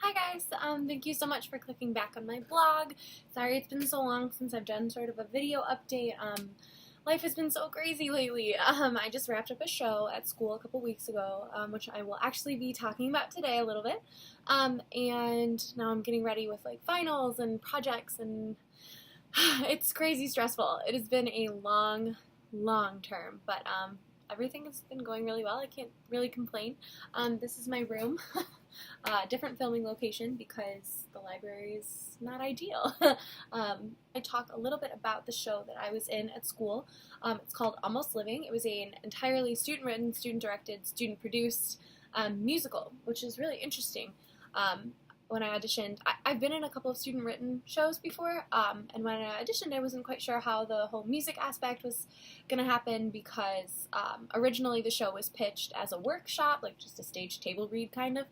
Hi guys, thank you so much for clicking back on my blog. Sorry it's been so long since I've done sort of a video update. Life has been so crazy lately. I just wrapped up a show at school a couple weeks ago, which I will actually be talking about today a little bit. And now I'm getting ready with like finals and projects, and it's crazy stressful. It has been a long term, but everything has been going really well. I can't really complain. This is my room. Different filming location because the library is not ideal. I talk a little bit about the show that I was in at school. It's called Almost Living. It was an entirely student-written, student-directed, student-produced musical, which is really interesting. When I auditioned, I've been in a couple of student-written shows before, and when I auditioned I wasn't quite sure how the whole music aspect was going to happen because originally the show was pitched as a workshop, like just a stage table read kind of,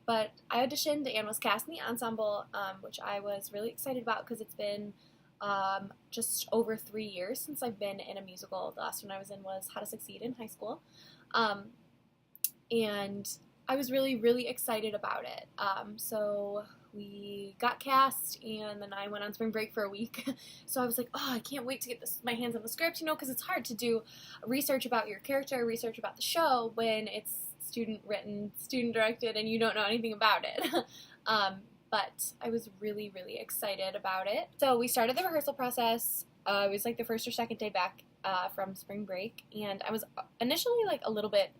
but I auditioned and was cast in the ensemble, which I was really excited about because it's been just over 3 years since I've been in a musical. The last one I was in was How to Succeed in High School, and I was really excited about it. So we got cast, and then I went on spring break for a week. So I was like, oh, I can't wait to get my hands on the script, because it's hard to do research about your character, research about the show when it's student-written, student-directed, and you don't know anything about it. But I was really excited about it. So we started the rehearsal process. It was like the first or second day back from spring break, and I was initially like a little bit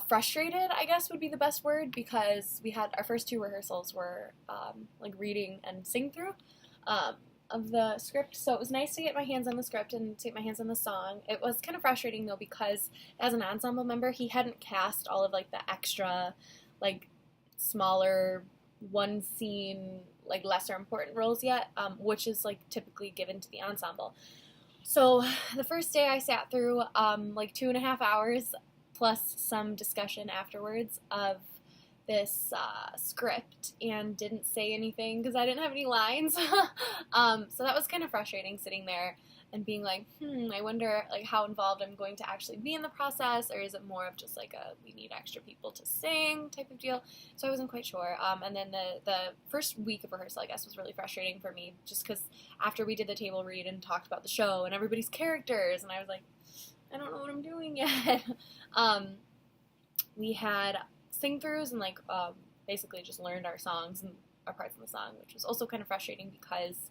frustrated, I guess would be the best word, because we had our first two rehearsals were like reading and sing through of the script, so it was nice to get my hands on the script and to get my hands on the song. It was kind of frustrating though because as an ensemble member he hadn't cast all of like the extra like smaller one scene like lesser important roles yet, which is like typically given to the ensemble. So the first day I sat through like 2.5 hours plus some discussion afterwards of this script and didn't say anything because I didn't have any lines. So that was kind of frustrating, sitting there and being like, I wonder like how involved I'm going to actually be in the process, or is it more of just like a we need extra people to sing type of deal. So I wasn't quite sure. And then the first week of rehearsal, I guess, was really frustrating for me just because after we did the table read and talked about the show and everybody's characters, and I was like, I don't know what I'm doing yet. We had sing-throughs and like basically just learned our songs and our parts in the song, which was also kind of frustrating because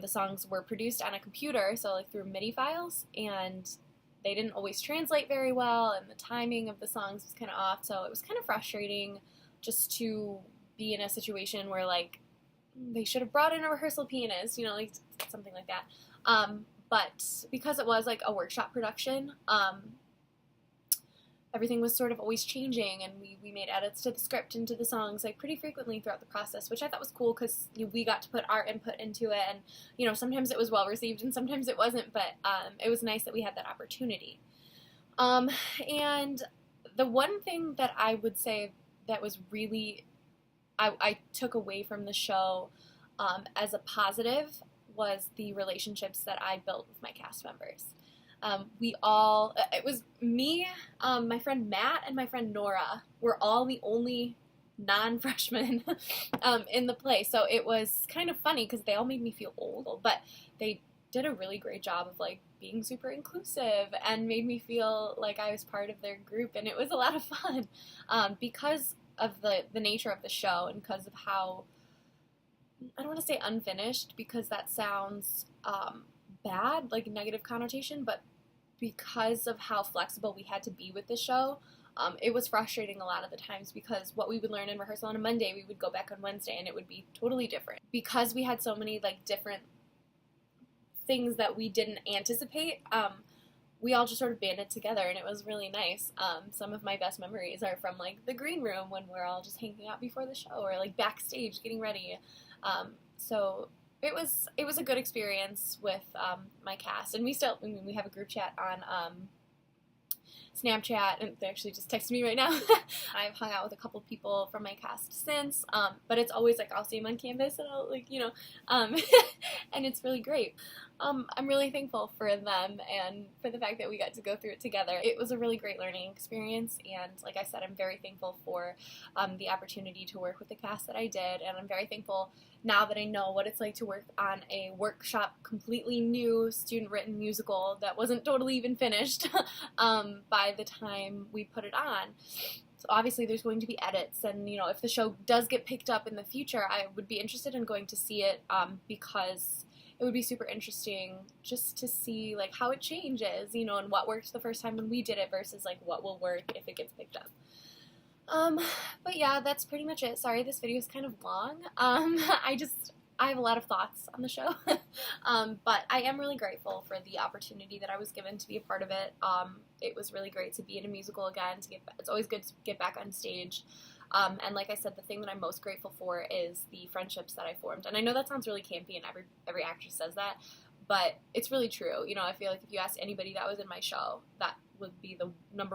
the songs were produced on a computer, so like through MIDI files, and they didn't always translate very well, and the timing of the songs was kind of off, so it was kind of frustrating just to be in a situation where like they should have brought in a rehearsal pianist, like something like that. But because it was like a workshop production, everything was sort of always changing, and we made edits to the script and to the songs like pretty frequently throughout the process, which I thought was cool because we got to put our input into it, and sometimes it was well received and sometimes it wasn't, but it was nice that we had that opportunity. And the one thing that I would say that was really I took away from the show as a positive was the relationships that I built with my cast members. It was me, my friend Matt, and my friend Nora were all the only non-freshmen in the play, so it was kind of funny because they all made me feel old, but they did a really great job of like being super inclusive and made me feel like I was part of their group, and it was a lot of fun because of the nature of the show and because of how, I don't want to say unfinished because that sounds bad, like negative connotation, but because of how flexible we had to be with the show, it was frustrating a lot of the times because what we would learn in rehearsal on a Monday, we would go back on Wednesday and it would be totally different. Because we had so many like different things that we didn't anticipate, we all just sort of banded together, and it was really nice. Some of my best memories are from like the green room when we're all just hanging out before the show, or like backstage getting ready. So it was a good experience with my cast, and we have a group chat on Snapchat, and they actually just texted me right now. I've hung out with a couple people from my cast since, but it's always like I'll see them on campus and I'll like, and it's really great. I'm really thankful for them and for the fact that we got to go through it together. It was a really great learning experience, and like I said, I'm very thankful for the opportunity to work with the cast that I did, and I'm very thankful now that I know what it's like to work on a workshop, completely new student-written musical that wasn't totally even finished by the time we put it on. So obviously there's going to be edits, and if the show does get picked up in the future, I would be interested in going to see it because it would be super interesting just to see like how it changes, and what worked the first time when we did it versus like what will work if it gets picked up. But yeah, that's pretty much it. Sorry, this video is kind of long. I have a lot of thoughts on the show, but I am really grateful for the opportunity that I was given to be a part of it. It was really great to be in a musical again. It's always good to get back on stage. And like I said, the thing that I'm most grateful for is the friendships that I formed. And I know that sounds really campy, and every actress says that, but it's really true. I feel like if you ask anybody that was in my show, that would be the number